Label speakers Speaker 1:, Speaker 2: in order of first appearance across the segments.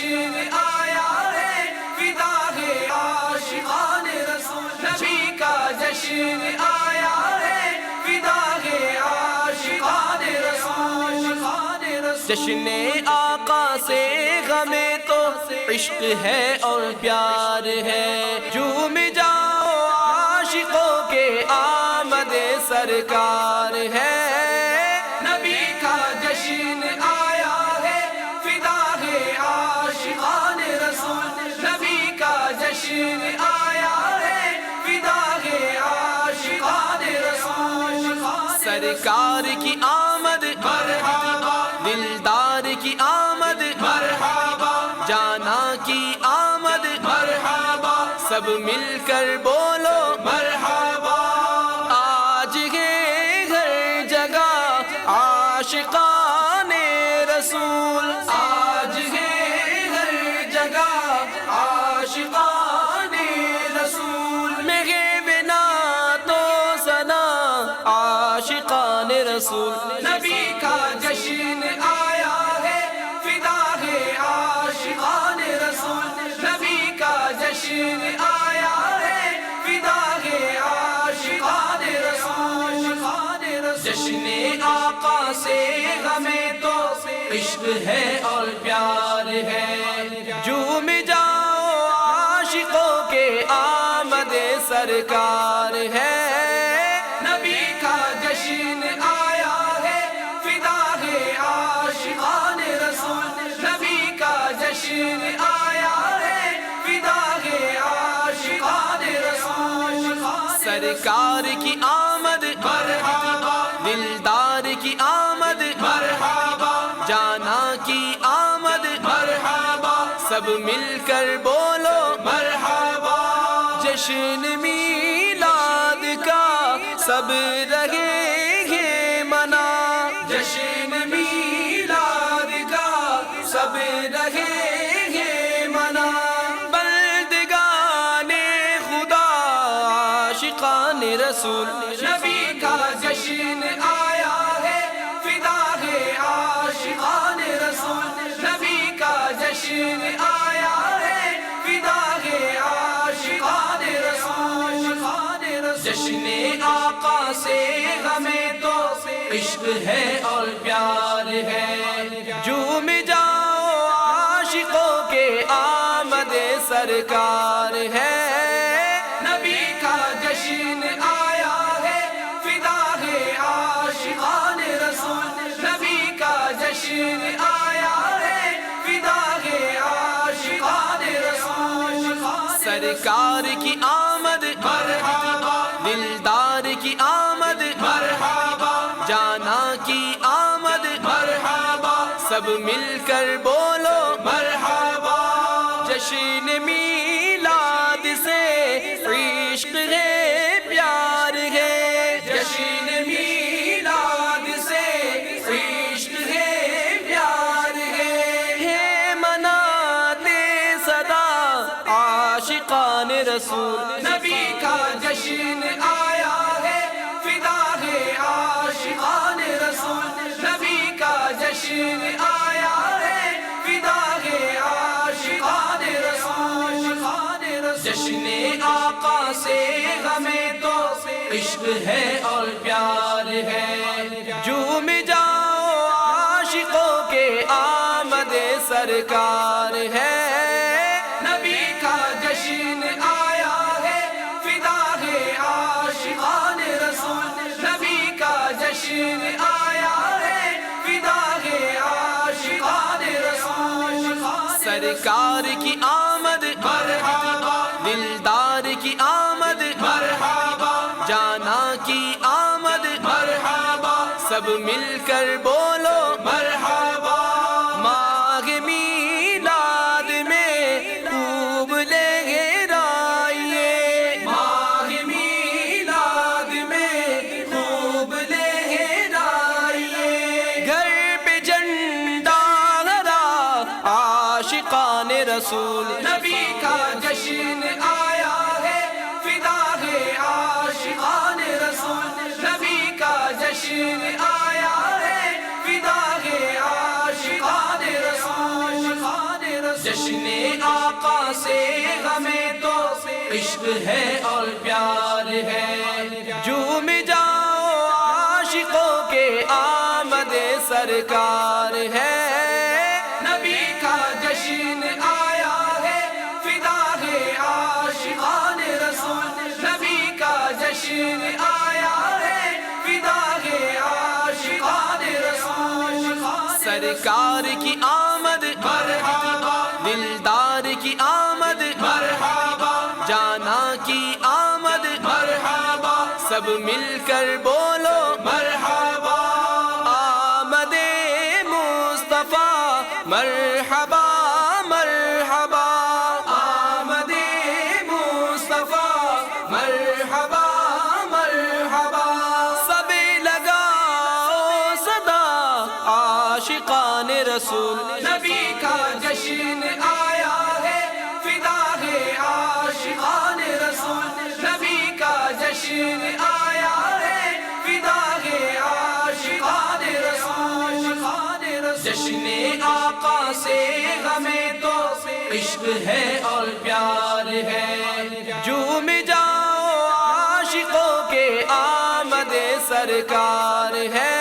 Speaker 1: جشن آیا ہے، فدا ہے عاشقان رسول، نبی کا جشن آیا ہے، فدا ہے عاشقان رسول۔ جشن آقا سے غمیں تو عشق ہے اور پیار ہے، جھوم جاؤ عاشقوں کے آمد سرکار ہے۔ نبی کا جشن آیا ہے، فدا ہے عاشقان رسول، نبی کا جشن آیا ہے، فدا ہے عاشقان رسول۔ سرکار کی آمد مرحبا، دلدار کی آمد مرحبا، جانا کی آمد مرحبا، سب مل کر بولو مرحبا۔ آج ہے ہر جگہ عاشقان رسول، آج ہے ہر جگہ عاشقان رسول، مغے بنا تو سنا عاشقان رسول۔ نبی کا جشن آیا ہے، فدا ہے عاشقان رسول، نبی کا جشن آیا ہے، فدا ہے عاشقان رسول۔ جشن آقا سے غمیں تو عشق ہے اور پیار ہے، جھوم جاؤ عاشقوں کے آمد سرکار ہے۔ نبی کا جشن آیا ہے، فدا ہے عاشقان رسول، نبی کا جشن آیا ہے، فدا ہے عاشقان رسول۔ سرکار کی آمد مرحبا، دلدار کی آمد مرحبا، جانا کی آمد مرحبا، سب مل کر بولو مرحبا۔ جشن میلاد کا سب رہے گے منا، جشن میلاد کا سب رہے گے منا، بندگان خدا عاشقان رسول، نبی کا جشن آیا ہے، فدا ہے عاشقان رسول، نبی کا جشن آیا ہے، فدا ہے عاشقان رسول۔ جشن آقا سے غمیں تو عشق ہے اور پیار ہے، جھوم جاؤ عاشقوں کے آمد سرکار ہے۔ نبی کا جشن آیا ہے، فدا ہے عاشقان رسول، نبی کا جشن آیا ہے، فدا ہے عاشقان رسول۔ سرکار کی آمد مرحبا، دلدار کی آمد مرحبا، جانا کی آمد مرحبا، سب مل کر بولو مرحبا۔ جشن میلاد سے عشق ہے پیار ہے، جشن میلاد سے عشق ہے پیار ہے، مناتے صدا عاشقان رسول، نبی کا جشن آیا ہے، فدا ہے عاشقان رسول، نبی کا جشن آیا ہے، فدا ہے عاشقان رسول۔ جشن آقا سے غمیں تو عشق ہے اور پیار ہے، جھوم جاؤ عاشقوں کے آمد سرکار ہے۔ نبی کا جشن آیا ہے، فدا ہے عاشقان رسول، نبی کا جشن آیا ہے، فدا ہے عاشقان رسول۔ سرکار کی آمد مرحبا، دلدار کی آمد مرحبا، جانا کی آمد مرحبا، سب مل کر بولو مرحبا۔ ماہ میلاد میں خوب لہرائیے، ماہ میلاد میں خوب لہرائیے، گھر پہ جھنڈا لہرا عاشقان رسول، نبی کا جشن آیا ہے، فدا ہے عاشقان رسول، نبی کا جشن آیا ہے، فدا ہے عاشقان رسول۔ سے ہمیں تو عشق ہے اور پیار ہے، جھوم جاؤ عاشقوں کے آمد سرکار ہے، نبی کا جشن آیا ہے، فدا ہے عاشقان رسول، نبی کا جشن آیا ہے، فدا ہے عاشقان رسول، سرکار کی آمد مرحبا، دلدار کی آمد مرحبا، جانا کی آمد مرحبا، سب مل کر بولو مرحبا، آمد مصطفیٰ مرحبا مرحبا، آمد مصطفیٰ مرحبا مرحبا، سب لگاؤ صدا عاشقان رسول، نبی کا جشن آیا ہے، فدا ہے عاشقان رسول، نبی کا جشن آیا ہے، فدا ہے عاشقان رسول، جشن آقا سے ہمیں تو عشق ہے اور پیار ہے، جھوم جاؤ عاشقوں کے آمد سرکار ہے،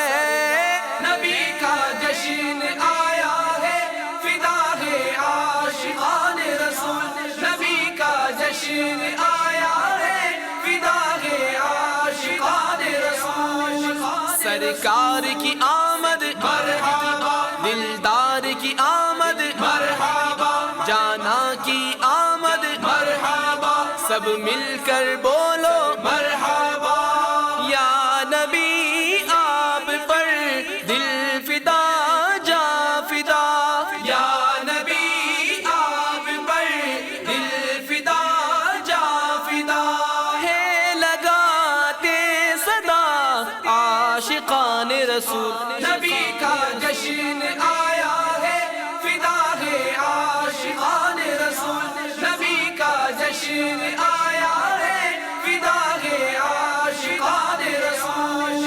Speaker 1: نبی کا جشن آیا ہے، فدا ہے عاشقان رسول، نبی کا جشن آیا ہے، فدا ہے عاشقان رسول، سرکار کی آمد مرحبا، دلدار کی آمد مرحبا، جانا کی آمد مرحبا، سب مل کر بولو مرحبا، یا نبی آپ پر دل فدا جا فدا، یا نبی آپ پر دل فدا جا فدا، ہے لگاتے صدا عاشقان رسول، نبی کا جشن آیا ہے، فدا ہے عاشقان رسول، نبی کا جشن آیا ہے، فدا ہے عاشقان رسول،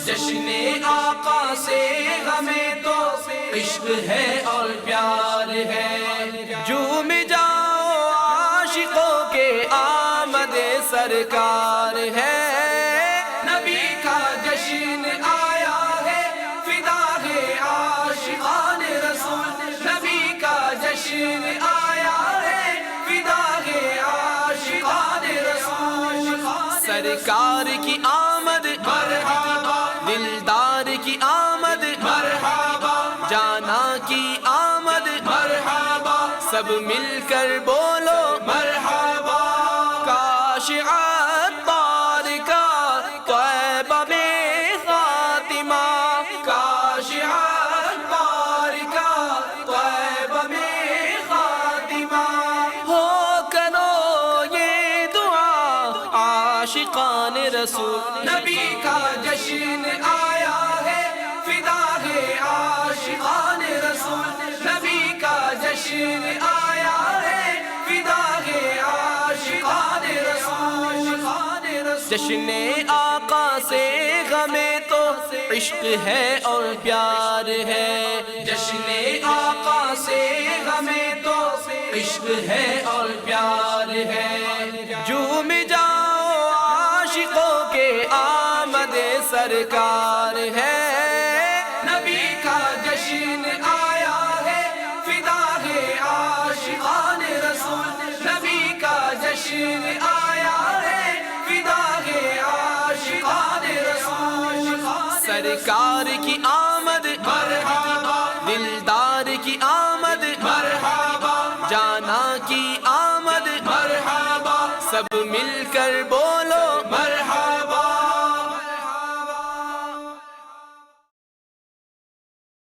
Speaker 1: جشن آقا سے ہمیں تو عشق ہے اور پیار ہے، جھوم جاؤ عاشقوں کے آمد سرکار ہے، نبی کا جشن آیا ہے، فدا ہے عاشقان رسول، نبی کا جشن آیا ہے، فدا ہے عاشقان رسول، سرکار کی آمد مرحبا، دلدار کی آمد مرحبا، جانا کی آمد مرحبا، سب مل کر بولو مرحبا، کاش عطار کا طیبہ میں خاتمہ، کاش عطار کا طیبہ میں خاتمہ، ہو کرو یہ دعا عاشقان رسول، نبی کا جشن آیا ہے، فدا ہے عاشقان رسول، نبی کا جشن آیا ہے، فدا ہے عاشقان رسول، جشن آقا سے ہمیں تو عشق ہے اور پیار ہے، جشن آقا سے ہمیں تو عشق ہے اور پیار ہے، جھوم جاؤ عاشقوں کے آمد سرکار ہے، نبی کا جشن آیا ہے، فدا ہے عاشقان رسول، نبی کا جشن آیا ہے، فدا ہے عاشقان رسول، سرکار کی آمد مرحبا، دلدار کی آمد مرحبا، جانا کی آمد مرحبا، سب مل کر بولو مرحبا،